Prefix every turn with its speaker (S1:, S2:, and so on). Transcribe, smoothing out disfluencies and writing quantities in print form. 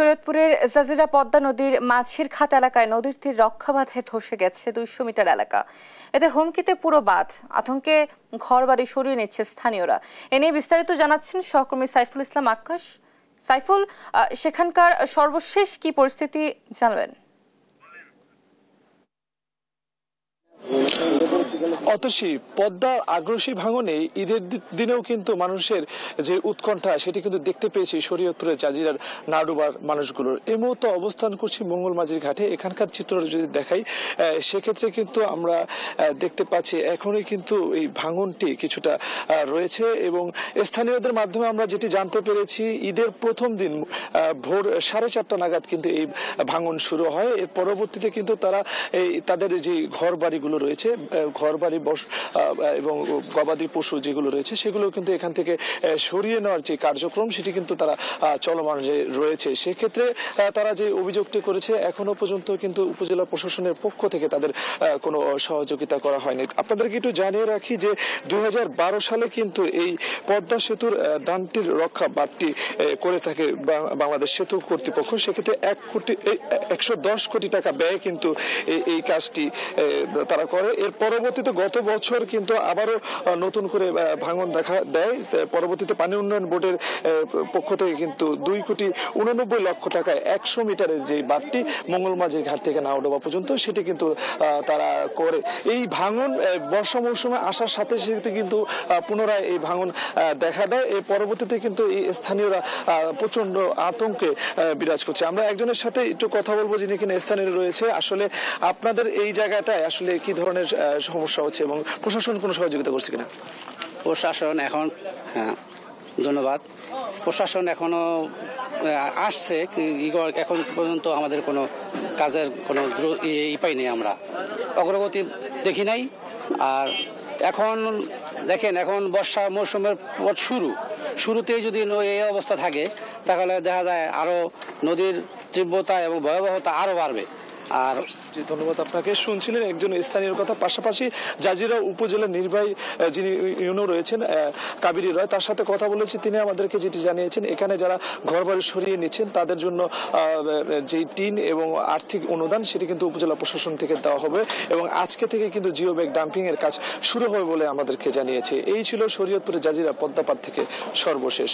S1: শরীয়তপুরের জাজিরা পদ্মা নদীর মাছের খাত এলাকায় নদীর তীর রক্ষা বাঁধে ধসে গেছে 200 মিটার এলাকা। এতে হুমকিতে পুরো বাঁধ, আতঙ্কে ঘরবাড়ি সরিয়ে নিচ্ছে স্থানীয়রা। এ নিয়ে বিস্তারিত জানাচ্ছেন সহকর্মী সাইফুল ইসলাম আকাশ। সাইফুল, সেখানকার সর্বশেষ কি পরিস্থিতি জানবেন?
S2: অতসী পদ্মার আগ্রাসী ভাঙনে ঈদের দিনেও কিন্তু মানুষের যে উৎকণ্ঠা সেটি কিন্তু দেখতে পেয়েছি শরীয়তপুরের জাজিরার নাড়ুবার মানুষগুলোর। এই মুহূর্তে অবস্থান করছি মঙ্গলমাঝির ঘাটে। এখানকার চিত্র যদি দেখাই সেক্ষেত্রে কিন্তু আমরা দেখতে পাচ্ছি এখনই কিন্তু এই ভাঙনটি কিছুটা রয়েছে এবং স্থানীয়দের মাধ্যমে আমরা যেটি জানতে পেরেছি ঈদের প্রথম দিন ভোর 4:30 নাগাদ কিন্তু এই ভাঙন শুরু হয়। এর পরবর্তীতে কিন্তু তারা তাদের যে ঘর বাড়িগুলো রয়েছে, ঘর বাড়ি এবং গবাদি পশু যেগুলো রয়েছে সেগুলো কিন্তু এখান থেকে সরিয়ে নেওয়ার যে কার্যক্রম সেটি কিন্তু তারা চলমান রয়েছে। সেক্ষেত্রে তারা যে অভিযোগটি করেছে এখনো পর্যন্ত কিন্তু উপজেলা প্রশাসনের পক্ষ থেকে তাদের কোনো সহযোগিতা করা হয়নি। আপনাদেরকে একটু জানিয়ে রাখি যে 2012 সালে কিন্তু এই পদ্মা সেতুর ডানটির রক্ষা বাঁধটি করে থাকে বাংলাদেশ সেতু কর্তৃপক্ষ। সেক্ষেত্রে 110 কোটি টাকা ব্যয় কিন্তু এই কাজটি তারা করে। এর পরবর্তীতে গত বছর কিন্তু আবারও নতুন করে ভাঙন দেখা দেয়। পরবর্তীতে পানি উন্নয়ন বোর্ডের পক্ষ থেকে কিন্তু 2,89,00,000 টাকায় 100 মিটারের যে বাঁধটি মঙ্গলমাঝির ঘাট থেকে নাওডোবা পর্যন্ত সেটি কিন্তু তারা করে। এই ভাঙন বর্ষা মৌসুমে আসার সাথে সাথে কিন্তু পুনরায় এই ভাঙন দেখা দেয়। এর পরবর্তীতে কিন্তু এই স্থানীয়রা প্রচন্ড আতঙ্কে বিরাজ করছে। আমরা একজনের সাথে একটু কথা বলবো যিনি কিনা স্থানীয় রয়েছে। আসলে আপনাদের এই জায়গাটায় আসলে কি ধরনের সমস্যা হচ্ছে এবং প্রশাসন কোনো সহযোগিতা করছে কিনা?
S3: প্রশাসন এখন, হ্যাঁ ধন্যবাদ, প্রশাসন এখনো আসছে, এখন পর্যন্ত আমাদের কোনো কাজের কোনো পাই নেই, আমরা অগ্রগতি দেখি নাই। আর এখন দেখেন, এখন বর্ষা মৌসুমের পর শুরুতেই যদি এই অবস্থা থাকে তাহলে দেখা যায় আরও নদীর তীব্রতা এবং ভয়াবহতা আরও বাড়বে। আর
S2: ধন্যবাদ আপনাকে। শুনছিলেন একজন স্থানীয় কথা। পাশাপাশি জাজিরা উপজেলা নির্বাহী যিনি ইউনো রয়েছেন কাবিরি রয়, তার সাথে কথা বলেছি। তিনি আমাদেরকে যেটি জানিয়েছেন এখানে যারা ঘরবাড়ি সরিয়ে নিচ্ছেন তাদের জন্য যে টিন এবং আর্থিক অনুদান সেটি কিন্তু উপজেলা প্রশাসন থেকে দেওয়া হবে এবং আজকে থেকে কিন্তু জিও ব্যাগ ডাম্পিং এর কাজ শুরু হবে বলে আমাদেরকে জানিয়েছে। এই ছিল শরীয়তপুরের জাজিরা পদ্মাপাড় থেকে সর্বশেষ।